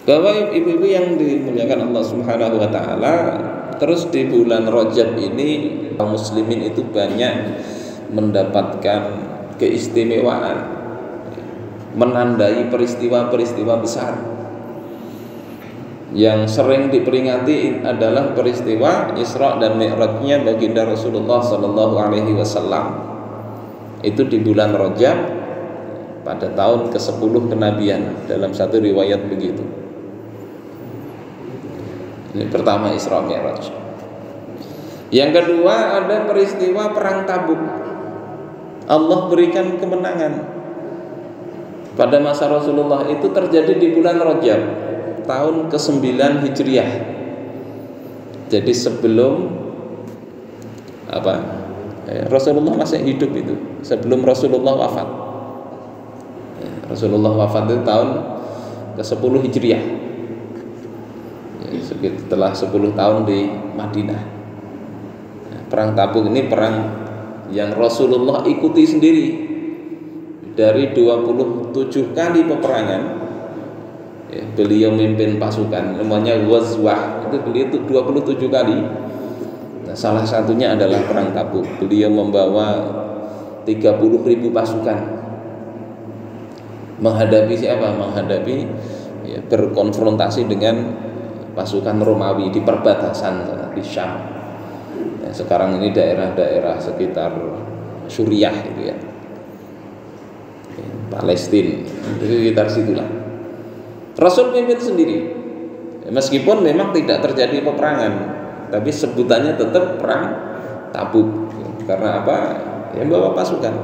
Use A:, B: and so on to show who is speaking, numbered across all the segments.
A: Bapak ibu-ibu yang dimuliakan Allah Subhanahu wa taala, terus di bulan Rajab ini kaum muslimin itu banyak mendapatkan keistimewaan, menandai peristiwa-peristiwa besar. Yang sering diperingati adalah peristiwa Isra dan Mi'rajnya baginda Rasulullah sallallahu alaihi wasallam. Itu di bulan Rajab pada tahun ke-10 kenabian, dalam satu riwayat begitu. Ini pertama Isra Mi'raj. Yang kedua ada peristiwa perang Tabuk. Allah berikan kemenangan pada masa Rasulullah, itu terjadi di bulan Rajab tahun ke-9 Hijriah. Jadi sebelum Rasulullah masih hidup, itu sebelum Rasulullah wafat. Rasulullah wafat itu tahun ke-10 Hijriah, setelah 10 tahun di Madinah. Perang Tabuk ini perang yang Rasulullah ikuti sendiri. Dari 27 kali peperangan, beliau memimpin pasukan, namanya Ghazwah. Itu beliau itu 27 kali. Nah, salah satunya adalah perang Tabuk. Beliau membawa 30.000 pasukan. Menghadapi siapa? Menghadapi berkonfrontasi dengan pasukan Romawi di perbatasan di Syam. Nah, sekarang ini daerah-daerah sekitar Suriah itu ya, Palestina, itu sekitar situlah. Rasul pimpin sendiri, meskipun memang tidak terjadi peperangan, tapi sebutannya tetap perang Tabuk. Karena apa? Yang bawa pasukan.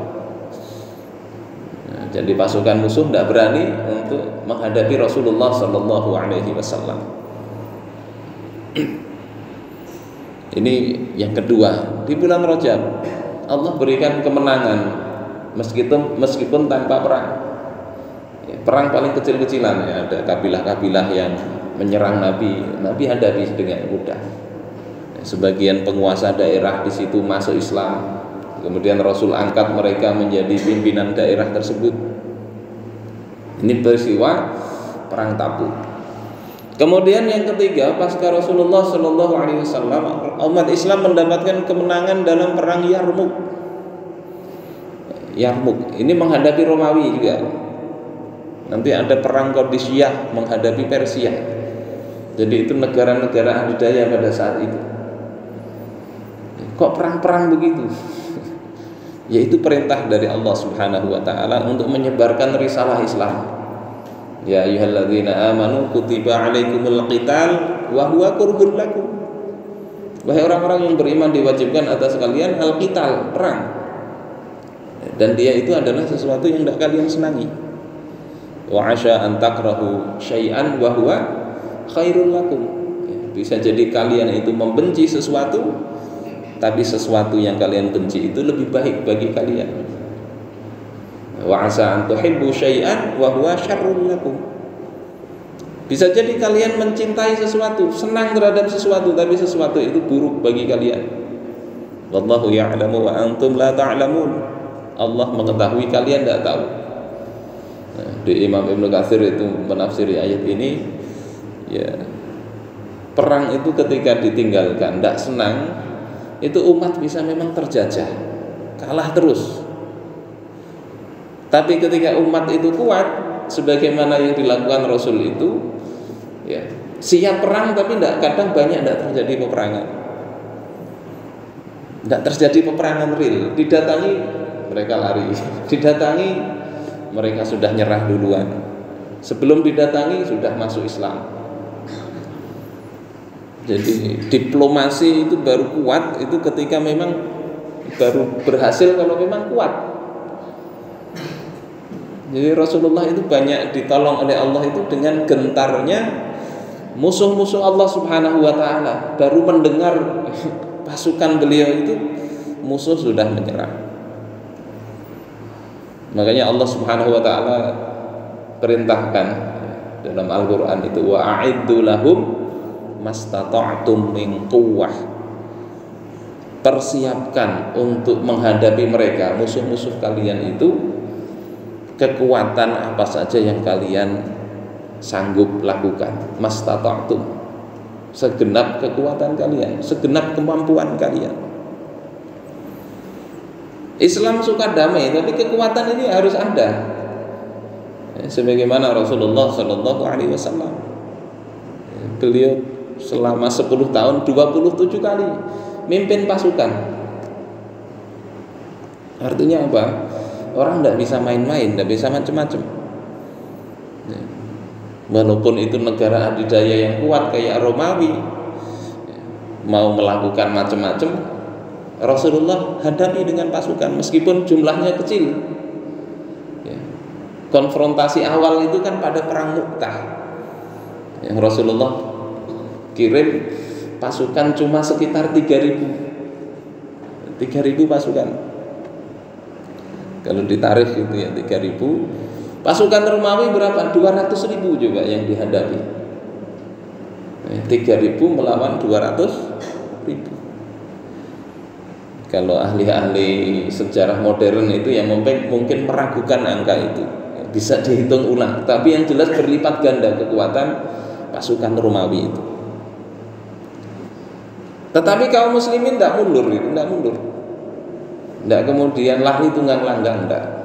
A: Nah, jadi pasukan musuh tidak berani untuk menghadapi Rasulullah Sallallahu Alaihi Wasallam. Ini yang kedua, di bulan Rajab Allah berikan kemenangan meskipun tanpa perang. Perang paling kecil-kecilan, ya, ada kabilah-kabilah yang menyerang Nabi hadapi dengan mudah. Sebagian penguasa daerah di situ masuk Islam, kemudian Rasul angkat mereka menjadi pimpinan daerah tersebut. Ini peristiwa perang Tabuk. Kemudian yang ketiga, pasca Rasulullah Shallallahu Alaihi Wasallam, umat Islam mendapatkan kemenangan dalam perang Yarmuk. Yarmuk ini menghadapi Romawi juga. Nanti ada perang Qadisiyah menghadapi Persia. Jadi itu negara-negara adidaya pada saat itu. Kok perang-perang begitu? Yaitu perintah dari Allah Subhanahu wa taala untuk menyebarkan risalah Islam. Ya ayyuhalladzina amanu kutiba alaikumul qital wa huwa kurhun lakum. Wahai orang-orang yang beriman, diwajibkan atas kalian al-qital, perang. Dan dia itu adalah sesuatu yang tidak kalian senangi. Wa asya an takrahu syai'an wa huwa khairul lakum. Bisa jadi kalian itu membenci sesuatu, tapi sesuatu yang kalian benci itu lebih baik bagi kalian. Wa asa an tuhibbu syai'an wa huwa syarrul lakum. Bisa jadi kalian mencintai sesuatu, senang terhadap sesuatu, tapi sesuatu itu buruk bagi kalian. Wallahu ya'lamu wa antum la ta'lamun. Allah mengetahui, kalian tidak tahu. Nah, di Imam Ibnu Katsir itu menafsiri ayat ini, ya, perang itu ketika ditinggalkan, tidak senang, itu umat bisa memang terjajah, kalah terus. Tapi ketika umat itu kuat, sebagaimana yang dilakukan Rasul itu, ya, siap perang, tapi kadang banyak tidak terjadi peperangan, tidak terjadi peperangan real. Didatangi mereka lari, didatangi mereka sudah nyerah duluan, sebelum didatangi sudah masuk Islam. Jadi diplomasi itu baru kuat itu ketika memang baru berhasil kalau memang kuat. Jadi Rasulullah itu banyak ditolong oleh Allah itu dengan gentarnya musuh-musuh Allah Subhanahu wa taala. Baru mendengar pasukan beliau itu musuh sudah menyerang. Makanya Allah Subhanahu wa taala perintahkan dalam Al-Qur'an itu wa a'iddu lahum mastata'tum min quwwah. Persiapkan untuk menghadapi mereka, musuh-musuh kalian itu, kekuatan apa saja yang kalian sanggup lakukan. Mastata'tum, segenap kekuatan kalian, segenap kemampuan kalian. Islam suka damai, tapi kekuatan ini harus ada. Sebagaimana Rasulullah Shallallahu Alaihi Wasallam, beliau selama 10 tahun 27 kali mimpin pasukan. Artinya apa? Orang tidak bisa main-main, tidak bisa macam-macam. Walaupun itu negara adidaya yang kuat kayak Romawi, mau melakukan macam-macam, Rasulullah hadapi dengan pasukan meskipun jumlahnya kecil. Konfrontasi awal itu kan pada perang Mu'tah, yang Rasulullah kirim pasukan cuma sekitar 3.000 pasukan. Kalau ditarik itu ya 3.000. Pasukan Romawi berapa? 200.000 juga yang dihadapi. 3.000 melawan 200.000. Kalau ahli-ahli sejarah modern itu yang mungkin meragukan angka itu, bisa dihitung ulang. Tapi yang jelas berlipat ganda kekuatan pasukan Romawi itu. Tetapi kaum muslimin tidak mundur, tidak kemudian lari tunggang langgang, tidak.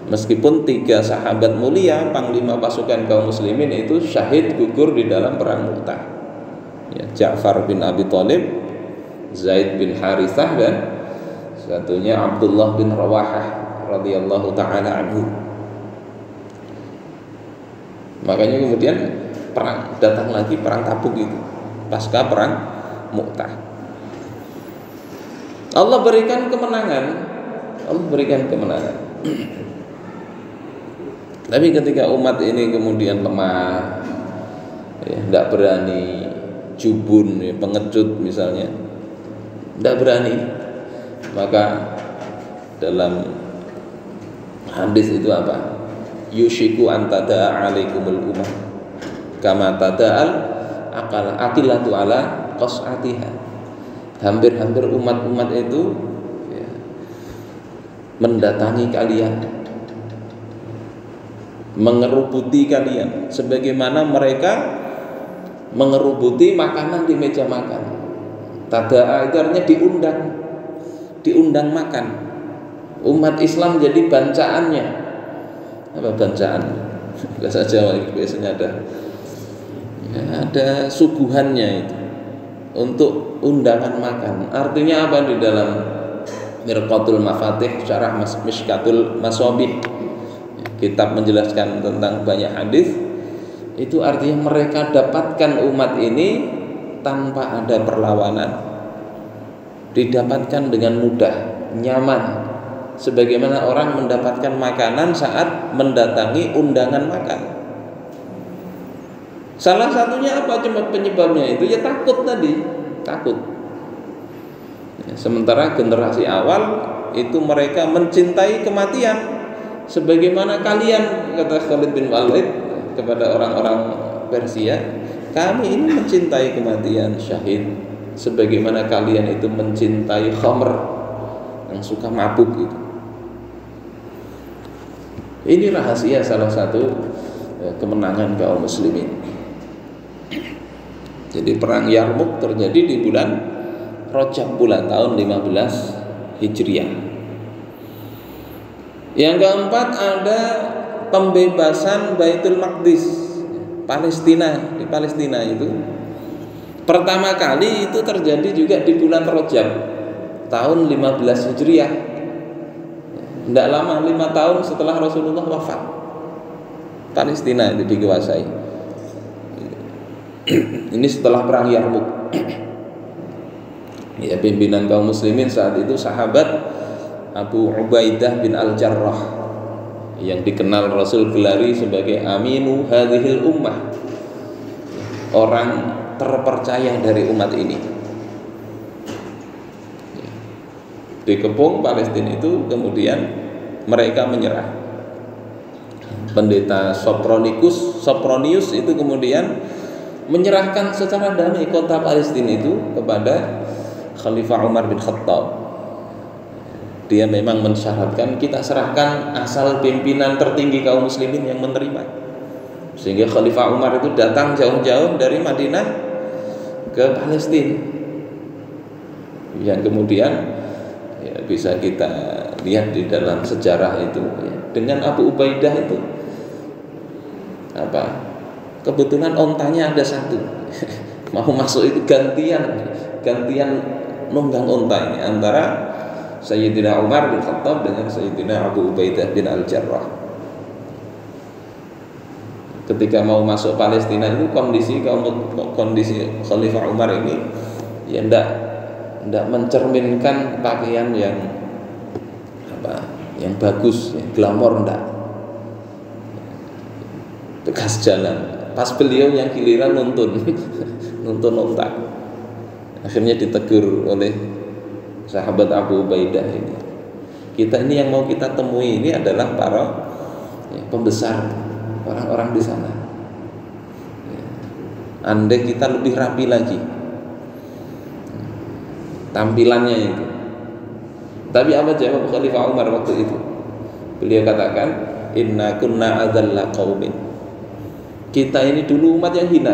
A: Meskipun 3 sahabat mulia, panglima pasukan kaum muslimin itu syahid gugur di dalam perang Mu'tah, ya, Ja'far bin Abi Thalib, Zaid bin Harithah, dan satunya Abdullah bin Rawahah radhiyallahu taala anhu. Makanya kemudian datang lagi perang Tabuk itu pasca perang Mu'tah. Allah berikan kemenangan. Tapi ketika umat ini kemudian lemah, ya, tidak berani, jubun, ya, pengecut misalnya, tidak berani, maka dalam hadis itu apa? Yushiku antada'a alaikumul umam kama tada'al akilatu ala qas'atiha. Hampir-hampir umat-umat itu, ya, mendatangi kalian, mengerubuti kalian sebagaimana mereka mengerubuti makanan di meja makan. Tada'a itu artinya diundang makan. Umat Islam jadi bancaannya. Apa bancaan? Bahasa Jawa biasanya ada suguhannya itu untuk undangan makan. Artinya apa di dalam Mirqatul Mafatih, Syarah Mishkatul Masabih, kitab menjelaskan tentang banyak hadis, itu artinya mereka dapatkan umat ini tanpa ada perlawanan, didapatkan dengan mudah, nyaman, sebagaimana orang mendapatkan makanan saat mendatangi undangan makan. Salah satunya apa penyebabnya itu? Ya takut tadi, takut. Sementara generasi awal itu mereka mencintai kematian, sebagaimana kalian, kata Khalid bin Walid kepada orang-orang Persia, kami ini mencintai kematian, syahid, sebagaimana kalian itu mencintai khamr, yang suka mabuk itu. Ini rahasia salah satu kemenangan kaum muslimin. Jadi perang Yarmuk terjadi di bulan Rajab, bulan tahun 15 Hijriah. Yang keempat ada pembebasan Baitul Maqdis, Palestina. Di Palestina itu pertama kali itu terjadi juga di bulan Rajab tahun 15 Hijriah. Tidak lama, 5 tahun setelah Rasulullah wafat, Palestina itu dikuasai. Ini setelah perang Yarmuk. Ya, pimpinan kaum muslimin saat itu sahabat Abu Ubaidah bin Al-Jarrah, yang dikenal Rasul gelari sebagai Aminu hadhil ummah, orang terpercaya dari umat ini. Dikepung Palestina itu, kemudian mereka menyerah. Pendeta Sopronius itu kemudian menyerahkan secara damai kota Palestina itu kepada Khalifah Umar bin Khattab. Dia memang mensyaratkan, kita serahkan asal pimpinan tertinggi kaum muslimin yang menerima. Sehingga Khalifah Umar itu datang jauh-jauh dari Madinah ke Palestina, yang kemudian ya, bisa kita lihat di dalam sejarah itu ya, dengan Abu Ubaidah itu kebetulan ontanya ada satu mau masuk itu gantian nunggang onta ini antara Sayyidina Umar bin Khattab dengan Sayyidina Abu Ubaidah bin Al-Jarrah. Ketika mau masuk Palestina itu kondisi Khalifah Umar ini ya tidak mencerminkan pakaian yang bagus, yang glamor, enggak. Tegas jalan. Pas beliau yang giliran nuntun onta. Akhirnya ditegur oleh sahabat Abu Ubaidah ini. Kita ini yang mau kita temui ini adalah para pembesar, orang-orang di sana. Andai kita lebih rapi lagi tampilannya itu. Tapi apa jawab Khalifah Umar waktu itu? Beliau katakan, inna kunna adzalla qaumin. Kita ini dulu umat yang hina.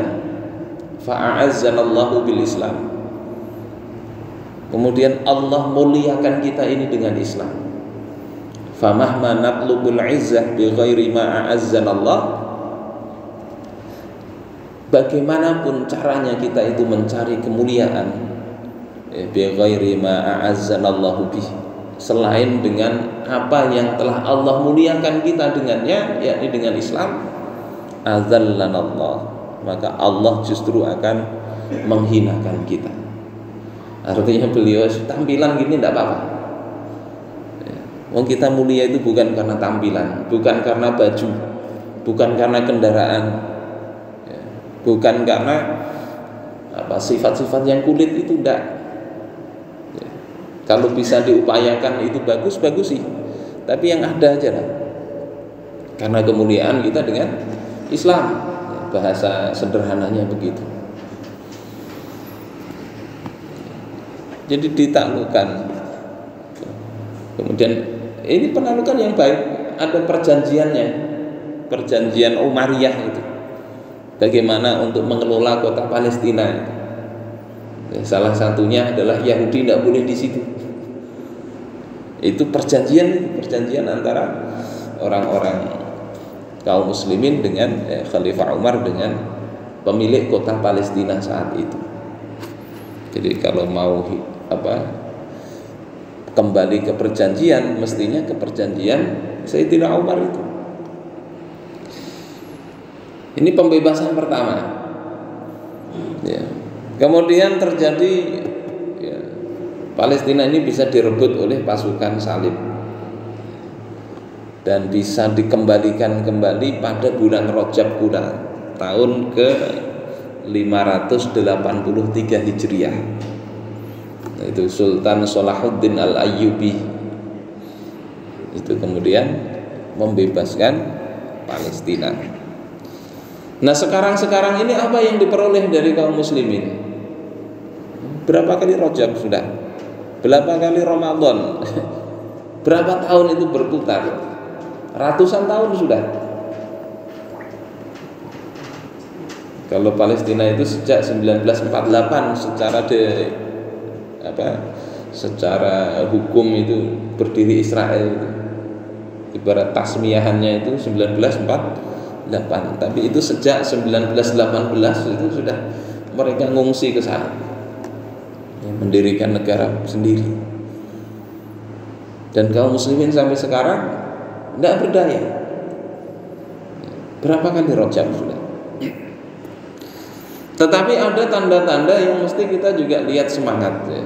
A: Fa'azzanallahu bil Islam. Kemudian Allah muliakan kita ini dengan Islam. Famahma natlubul izzah bi ghairi ma a'azzanallah. Bagaimanapun caranya kita itu mencari kemuliaan bi ghairi ma a'azzanallahu bih, selain dengan apa yang telah Allah muliakan kita dengannya, yakni dengan Islam, adzallanallah, maka Allah justru akan menghinakan kita. Artinya beliau tampilan gini tidak apa-apa. Kita mulia itu bukan karena tampilan, bukan karena baju, bukan karena kendaraan, bukan karena sifat-sifat yang kulit itu tidak. Kalau bisa diupayakan itu bagus sih. Tapi yang ada aja lah. Karena kemuliaan kita dengan Islam, bahasa sederhananya begitu. Jadi ditaklukkan. Kemudian ini penaklukan yang baik, ada perjanjiannya, perjanjian Umayyah itu. Bagaimana untuk mengelola kota Palestina itu. Salah satunya adalah Yahudi tidak boleh di situ. Itu perjanjian antara orang-orang kaum muslimin dengan Khalifah Umar dengan pemilik kota Palestina saat itu. Jadi kalau mau kembali ke perjanjian, mestinya ke perjanjian Sayyidina Umar itu. Ini pembebasan pertama. Ya. Kemudian terjadi Palestina ini bisa direbut oleh pasukan salib dan bisa dikembalikan kembali pada bulan Rajab pula tahun ke 583 Hijriah. Itu Sultan Salahuddin Al-Ayyubi itu kemudian membebaskan Palestina. Nah sekarang ini apa yang diperoleh dari kaum muslimin? Berapa kali Rajab sudah? Berapa kali Ramadan? Berapa tahun itu berputar? Ratusan tahun sudah. Kalau Palestina itu sejak 1948 secara hukum itu berdiri Israel itu. Ibarat tasmiyahannya itu 1948, tapi itu sejak 1918 itu sudah mereka ngungsi ke sana, mendirikan negara sendiri. Dan kaum muslimin sampai sekarang tidak berdaya. Berapa kali Rajab sudah? Tetapi ada tanda-tanda yang mesti kita juga lihat semangat ya.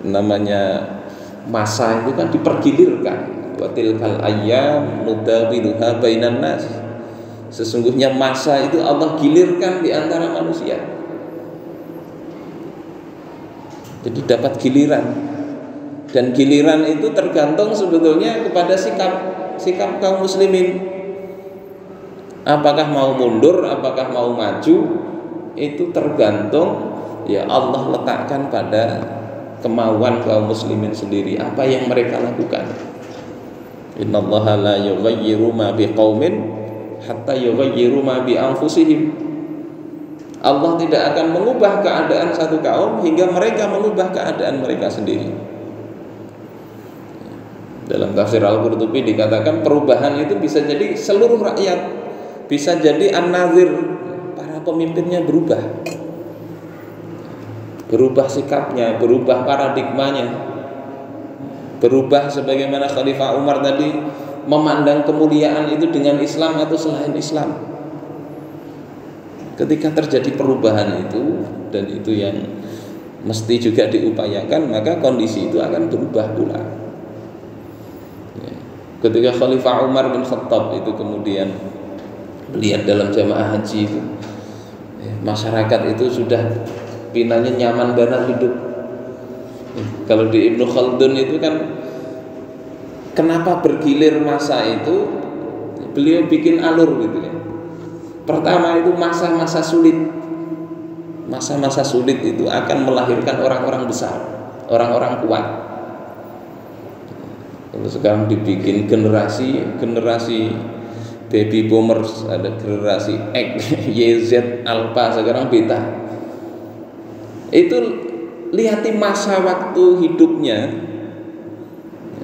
A: Namanya masa itu kan dipergilirkan. Wa tilkal ayyam nudawiluha bainan nas. Sesungguhnya masa itu Allah gilirkan di antara manusia. Jadi dapat giliran. Dan giliran itu tergantung sebetulnya kepada sikap kaum muslimin. Apakah mau mundur, apakah mau maju, itu tergantung ya Allah letakkan pada kemauan kaum muslimin sendiri, apa yang mereka lakukan. Innallaha la yughayyiru ma biqaumin hatta yughayyiru ma bi anfusihim. Allah tidak akan mengubah keadaan satu kaum hingga mereka mengubah keadaan mereka sendiri. Dalam tafsir Al-Qurtubi dikatakan perubahan itu bisa jadi seluruh rakyat, bisa jadi an-nazir, para pemimpinnya berubah sikapnya, berubah paradigmanya, berubah sebagaimana Khalifah Umar tadi memandang kemuliaan itu dengan Islam atau selain Islam. Ketika terjadi perubahan itu, dan itu yang mesti juga diupayakan, maka kondisi itu akan berubah pula. Ketika Khalifah Umar bin Khattab itu kemudian melihat dalam jamaah haji itu, masyarakat itu sudah pinanya nyaman benar hidup. Kalau di Ibnu Khaldun itu kan, kenapa bergilir masa itu, beliau bikin alur gitu ya. Pertama itu masa-masa sulit. Masa-masa sulit itu akan melahirkan orang-orang besar, orang-orang kuat. Kalau sekarang dibikin generasi baby boomers, ada generasi X, Y, Z, Alpha, sekarang beta. Itu lihati masa waktu hidupnya.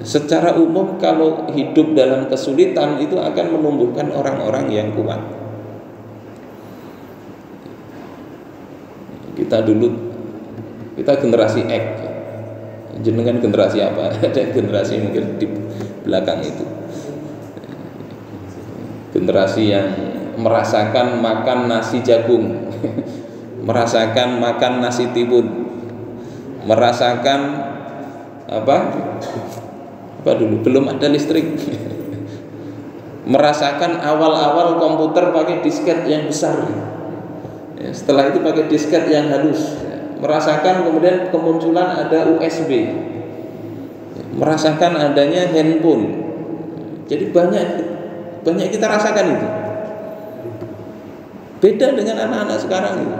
A: Secara umum kalau hidup dalam kesulitan itu akan menumbuhkan orang-orang yang kuat. Kita generasi X. Jenengan generasi apa? Ada generasi mungkin di belakang itu. Generasi yang merasakan makan nasi jagung, merasakan makan nasi timun, merasakan apa dulu belum ada listrik, merasakan awal-awal komputer pakai disket yang besar, setelah itu pakai disket yang halus, merasakan kemudian kemunculan ada USB, merasakan adanya handphone. Jadi banyak kita rasakan itu. Beda dengan anak-anak sekarang itu.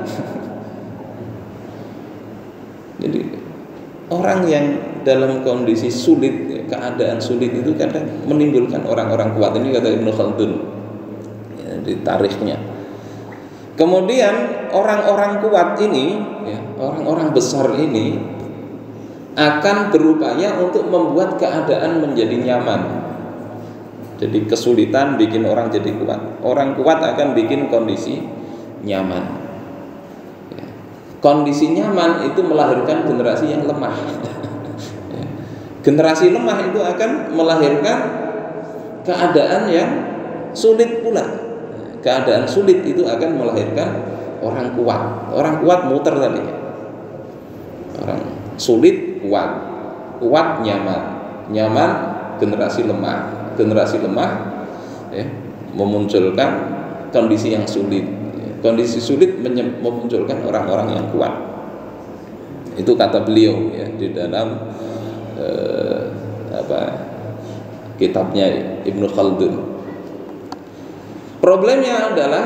A: Jadi orang yang dalam kondisi sulit, keadaan sulit itu kadang menimbulkan orang-orang kuat. Ini kata Ibnu Khaldun ya, di tarikhnya. Kemudian orang-orang kuat ini, ya, orang-orang besar ini akan berupaya untuk membuat keadaan menjadi nyaman. Jadi kesulitan bikin orang jadi kuat. Orang kuat akan bikin kondisi nyaman. Ya. Kondisi nyaman itu melahirkan generasi yang lemah. Ya. Generasi lemah itu akan melahirkan keadaan yang sulit pula. Keadaan sulit itu akan melahirkan orang kuat. Orang kuat muter tadi. Orang sulit kuat, kuat nyaman, nyaman generasi lemah. Generasi lemah ya, memunculkan kondisi yang sulit. Kondisi sulit memunculkan orang-orang yang kuat. Itu kata beliau ya di dalam kitabnya Ibnu Khaldun. Problemnya adalah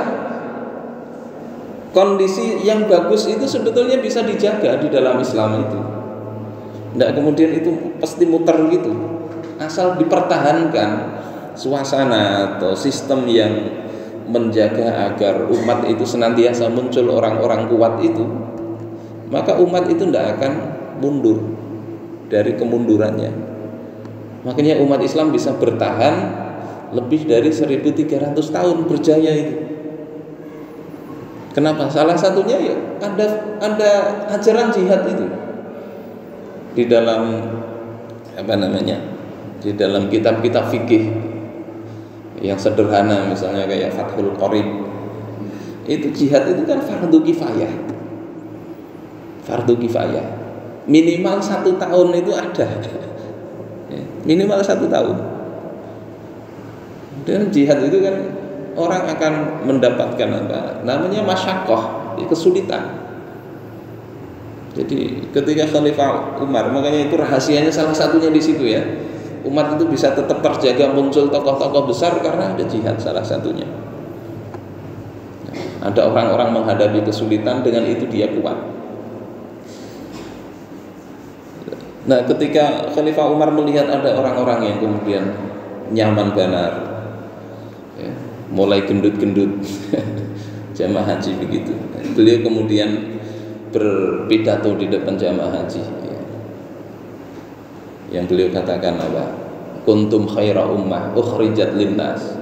A: kondisi yang bagus itu sebetulnya bisa dijaga di dalam Islam itu. Tidak kemudian itu pasti muter gitu. Asal dipertahankan suasana atau sistem yang menjaga agar umat itu senantiasa muncul orang-orang kuat itu, maka umat itu tidak akan mundur dari kemundurannya. Makanya umat Islam bisa bertahan lebih dari 1300 tahun berjaya itu. Kenapa? Salah satunya ya ada ajaran jihad itu di dalam di dalam kitab-kitab fikih yang sederhana, misalnya kayak Fathul Qorib, itu jihad itu kan fardu kifayah. Fardu kifayah minimal 1 tahun itu ada, minimal 1 tahun. Dan jihad itu kan orang akan mendapatkan namanya masyaqqah, kesulitan. Jadi ketika Khalifah Umar, makanya itu rahasianya salah satunya di situ ya. Umat itu bisa tetap terjaga muncul tokoh-tokoh besar karena ada jihad salah satunya. Ada orang-orang menghadapi kesulitan, dengan itu dia kuat. Nah, ketika Khalifah Umar melihat ada orang-orang yang kemudian nyaman benar, ya, mulai gendut-gendut. Jamaah haji begitu. Beliau kemudian berpidato di depan jamaah haji. Yang beliau katakan apa? Kuntum khaira ummah ukhrijat linnas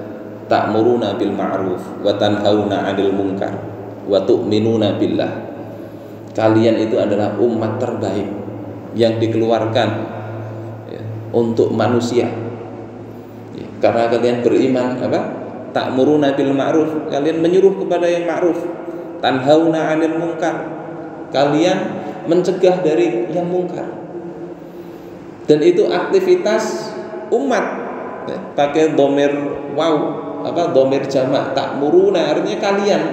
A: ta'muruna bil ma'ruf wa tanhauna 'anil munkar wa tu'minuna billah. Kalian itu adalah umat terbaik yang dikeluarkan untuk manusia. Karena kalian beriman apa? Ta'muruna bil ma'ruf, kalian menyuruh kepada yang ma'ruf. Tanhauna 'anil munkar, kalian mencegah dari yang mungkar. Dan itu aktivitas umat. Pakai dhamir waw, apa dhamir jamak, ta'muruna artinya kalian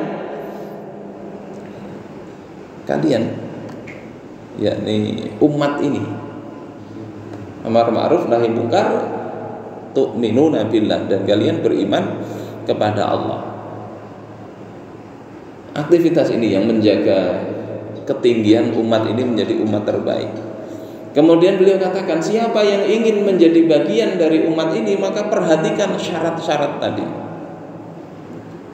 A: yakni umat ini. Amar ma'ruf nahi munkar, tu'minuna billah, dan kalian beriman kepada Allah. Aktivitas ini yang menjaga ketinggian umat ini menjadi umat terbaik. Kemudian beliau katakan, siapa yang ingin menjadi bagian dari umat ini, maka perhatikan syarat-syarat tadi.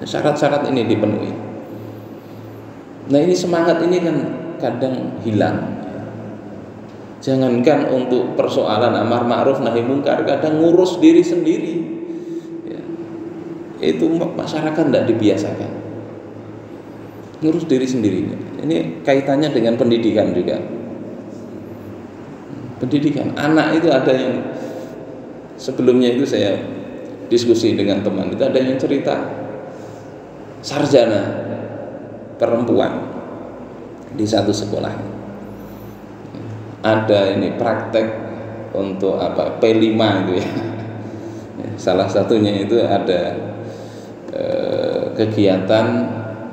A: Syarat-syarat ini dipenuhi. Nah, ini semangat ini kan kadang hilang. Jangankan untuk persoalan amar ma'ruf nahi munkar, kadang ngurus diri sendiri ya, itu masyarakat tidak dibiasakan. Ngurus diri sendiri. Ini kaitannya dengan pendidikan juga. Pendidikan anak itu ada yang sebelumnya itu saya diskusi dengan teman, itu ada yang cerita sarjana perempuan di satu sekolah. Ada ini praktek untuk apa P5 itu ya. Salah satunya itu ada kegiatan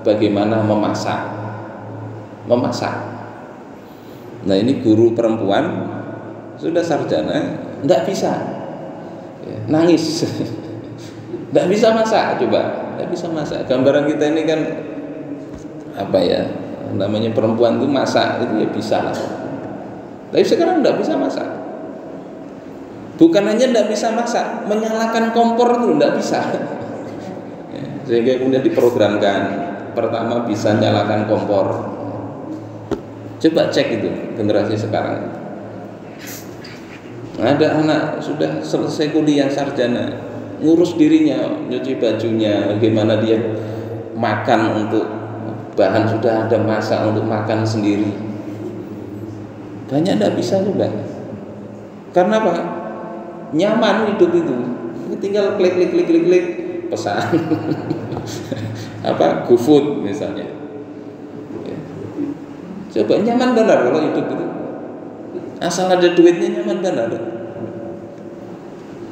A: bagaimana memasak. Nah, ini guru perempuan sudah sarjana, tidak bisa, nangis, tidak bisa masak, coba, tidak bisa masak. Gambaran kita ini kan apa ya, namanya perempuan itu masak itu ya bisa lah. Tapi sekarang tidak bisa masak. Bukan hanya tidak bisa masak, menyalakan kompor itu tidak bisa. Sehingga kemudian diprogramkan, pertama bisa nyalakan kompor. Coba cek itu generasi sekarang. Ada anak sudah selesai kuliah sarjana, ngurus dirinya, nyuci bajunya, bagaimana dia makan, untuk bahan sudah ada, masak untuk makan sendiri. Banyak tidak bisa juga. Karena apa? Nyaman hidup itu. Tinggal klik pesan. Apa? GoFood misalnya. Coba nyaman benar kalau hidup itu. Asal ada duitnya nyaman benar.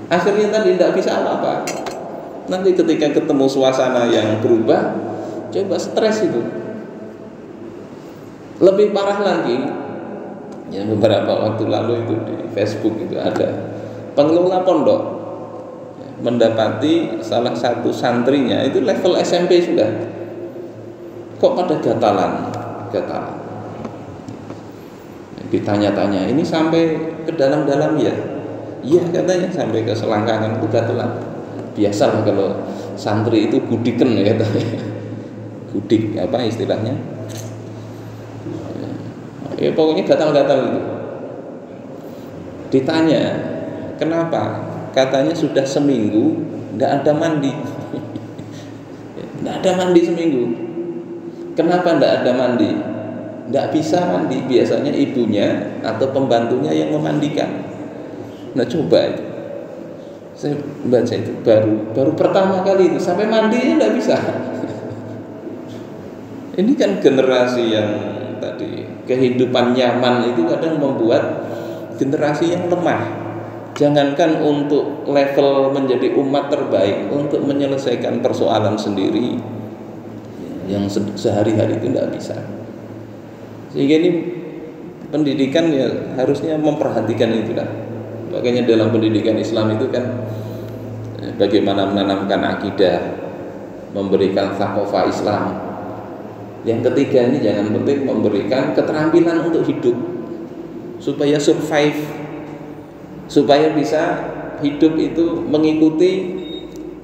A: Akhirnya tadi tidak bisa apa-apa. Nanti ketika ketemu suasana yang berubah, coba stres itu. Lebih parah lagi, ya beberapa waktu lalu itu di Facebook itu ada pengelola pondok mendapati salah satu santrinya itu level SMP sudah, kok pada gatalan. Ditanya-tanya, ini sampai ke dalam-dalam ya? Iya katanya, sampai ke selangkangan itu gatalan. Biasalah kalau santri itu gudiken ya katanya. Gudik apa istilahnya? Ya pokoknya gatal-gatal itu. Ditanya, kenapa? Katanya sudah seminggu tidak ada mandi. Tidak ada mandi seminggu. Kenapa tidak ada mandi? Tidak bisa mandi, biasanya ibunya atau pembantunya yang memandikan. Nah coba itu, saya baca itu baru pertama kali itu sampai mandinya tidak bisa. Ini kan generasi yang tadi kehidupan nyaman itu kadang membuat generasi yang lemah. Jangankan untuk level menjadi umat terbaik, untuk menyelesaikan persoalan sendiri yang sehari-hari itu tidak bisa. Sehingga ini pendidikan ya harusnya memperhatikan itulah. Makanya dalam pendidikan Islam itu kan bagaimana menanamkan akidah, memberikan thaqafah Islam. Yang ketiga ini jangan penting memberikan keterampilan untuk hidup supaya survive, supaya bisa hidup itu mengikuti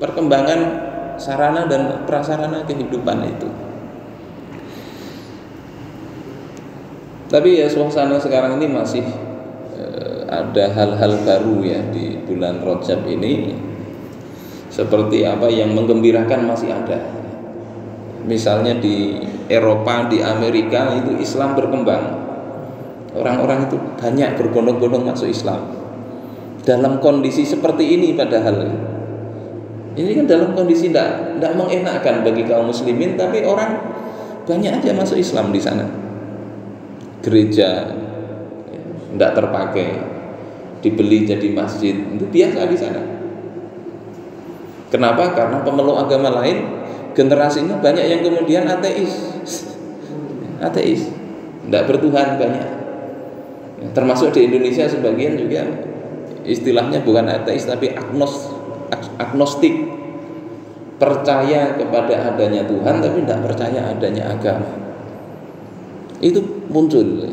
A: perkembangan sarana dan prasarana kehidupan itu. Tapi ya suasana sekarang ini masih ada hal-hal baru ya di bulan Rajab ini, seperti apa yang menggembirakan masih ada. Misalnya di Eropa, di Amerika itu Islam berkembang, orang-orang itu banyak berbondong-bondong masuk Islam. Dalam kondisi seperti ini padahal ini kan dalam kondisi tidak mengenakan bagi kaum muslimin, tapi orang banyak aja masuk Islam di sana. Gereja tidak terpakai, dibeli jadi masjid, itu biasa di sana. Kenapa? Karena pemeluk agama lain generasinya banyak yang kemudian ateis, tidak bertuhan banyak. Termasuk di Indonesia sebagian juga istilahnya bukan ateis tapi agnostik, percaya kepada adanya Tuhan tapi tidak percaya adanya agama. Itu muncul.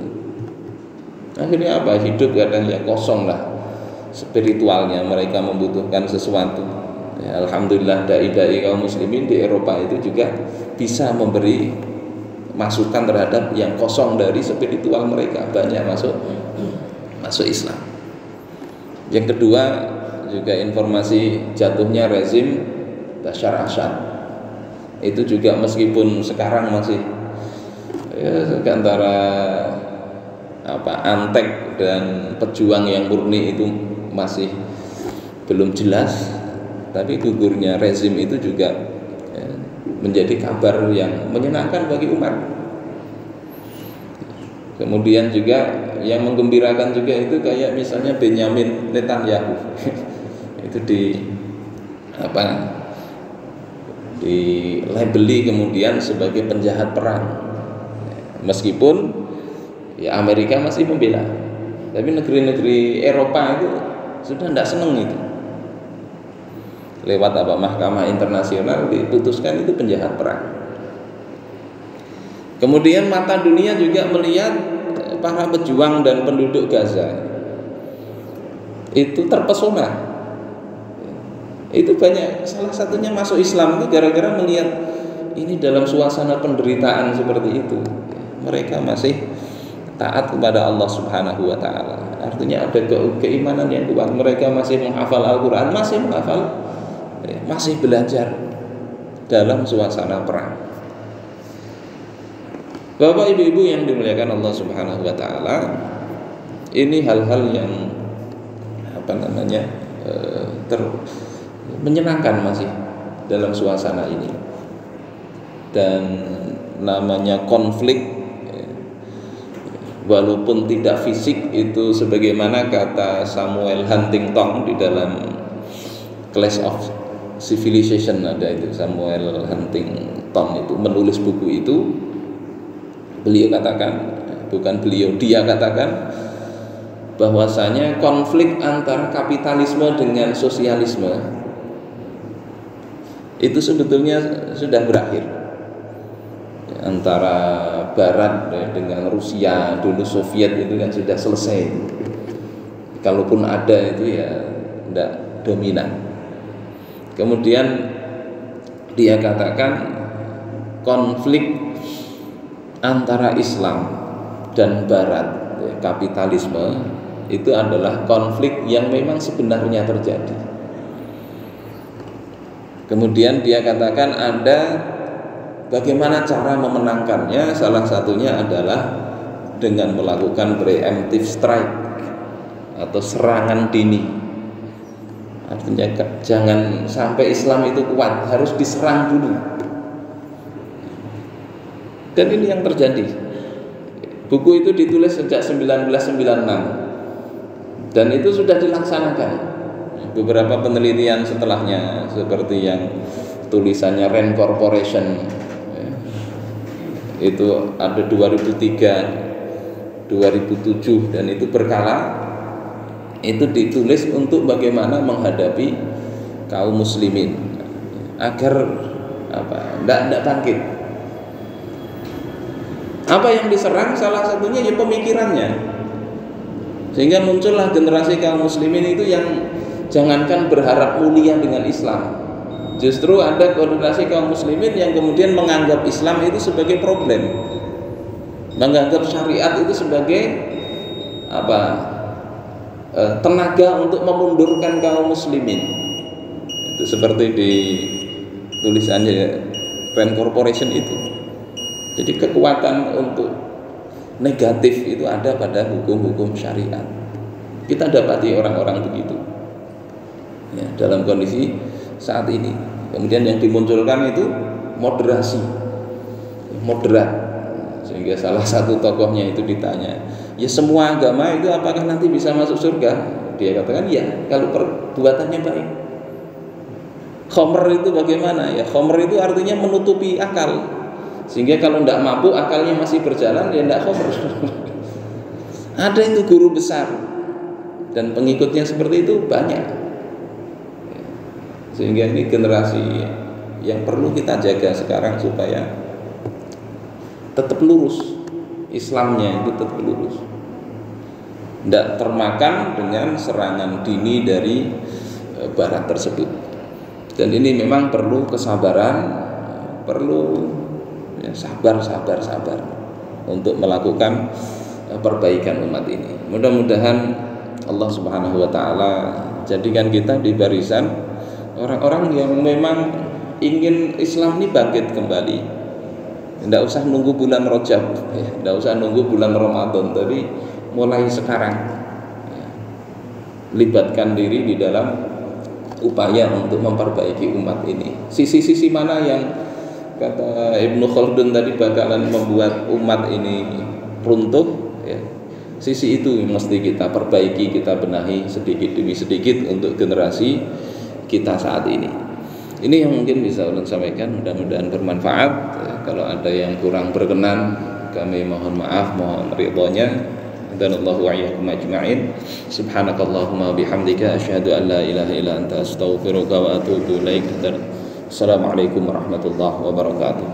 A: Akhirnya apa? Hidup kadang ya kosong lah spiritualnya, mereka membutuhkan sesuatu. Ya, alhamdulillah dai-dai kaum muslimin di Eropa itu juga bisa memberi masukan terhadap yang kosong dari spiritual mereka, banyak masuk Islam. Yang kedua juga informasi jatuhnya rezim Bashar Assad. Itu juga meskipun sekarang masih antara antek dan pejuang yang murni itu masih belum jelas, tapi gugurnya rezim itu juga menjadi kabar yang menyenangkan bagi umat. Kemudian juga yang menggembirakan juga itu kayak misalnya Benyamin Netanyahu itu dilabeli kemudian sebagai penjahat perang. Meskipun ya Amerika masih membela, tapi negeri-negeri Eropa itu sudah tidak senang itu. Lewat mahkamah internasional diputuskan itu penjahat perang. Kemudian mata dunia juga melihat para pejuang dan penduduk Gaza itu terpesona. Itu banyak, salah satunya masuk Islam itu gara-gara melihat ini dalam suasana penderitaan seperti itu. Mereka masih taat kepada Allah Subhanahu wa taala. Artinya ada keimanan yang kuat. Mereka masih menghafal Al-Qur'an, masih belajar dalam suasana perang. Bapak Ibu yang dimuliakan Allah Subhanahu wa taala, ini hal-hal yang menyenangkan masih dalam suasana ini. Dan namanya konflik, walaupun tidak fisik, itu sebagaimana kata Samuel Huntington di dalam Clash of Civilization, ada itu Samuel Huntington itu menulis buku itu, dia katakan bahwasanya konflik antara kapitalisme dengan sosialisme itu sebetulnya sudah berakhir. Antara Barat dengan Rusia, dulu Soviet itu kan sudah selesai. Kalaupun ada itu ya tidak dominan. Kemudian dia katakan konflik antara Islam dan Barat, kapitalisme, itu adalah konflik yang memang sebenarnya terjadi. Kemudian dia katakan ada bagaimana cara memenangkannya, salah satunya adalah dengan melakukan preemptive strike atau serangan dini. Artinya jangan sampai Islam itu kuat, harus diserang dulu. Dan ini yang terjadi. Buku itu ditulis sejak 1996 dan itu sudah dilaksanakan. Beberapa penelitian setelahnya seperti yang tulisannya Rand Corporation itu ada 2003, 2007 dan itu berkala, itu ditulis untuk bagaimana menghadapi kaum muslimin agar tidak bangkit. Apa yang diserang salah satunya ya pemikirannya, sehingga muncullah generasi kaum muslimin itu yang jangankan berharap mulia dengan Islam, Justru ada generasi kaum muslimin yang kemudian menganggap Islam itu sebagai problem, menganggap syariat itu sebagai tenaga untuk memundurkan kaum muslimin. Itu seperti di tulisannya Rand Corporation itu. Jadi kekuatan untuk negatif itu ada pada hukum-hukum syariat. Kita dapati orang-orang begitu ya, dalam kondisi saat ini. Kemudian yang dimunculkan itu moderasi, moderat, sehingga salah satu tokohnya itu ditanya, ya semua agama itu apakah nanti bisa masuk surga? Dia katakan ya, kalau perbuatannya baik. Khomer itu bagaimana? Ya khomer itu artinya menutupi akal, sehingga kalau tidak mabuk akalnya masih berjalan, ya tidak khomer. Ada itu guru besar dan pengikutnya seperti itu banyak. Sehingga ini generasi yang perlu kita jaga sekarang supaya tetap lurus, Islamnya itu tetap lurus, tidak termakan dengan serangan dini dari barat tersebut. Dan ini memang perlu kesabaran, perlu ya, sabar untuk melakukan perbaikan umat ini. Mudah-mudahan Allah Subhanahu wa Ta'ala jadikan kita di barisan orang-orang yang memang ingin Islam ini bangkit kembali. Tidak usah nunggu bulan Rajab, tidak usah nunggu bulan Ramadan, tapi mulai sekarang ya, libatkan diri di dalam upaya untuk memperbaiki umat ini. Sisi-sisi mana yang kata Ibnu Khaldun tadi bakalan membuat umat ini runtuh ya, sisi itu mesti kita perbaiki, kita benahi sedikit demi sedikit untuk generasi kita saat ini. Ini yang mungkin bisa ulun sampaikan, mudah-mudahan bermanfaat. Kalau ada yang kurang berkenan, kami mohon maaf, mohon ridhonya. Dan Allahu a'yakum ajma'in. Subhanakallahumma bihamdika asyhadu an la ilaha illa anta astaghfiruka wa atubu ilaik. Assalamualaikum warahmatullahi wabarakatuh.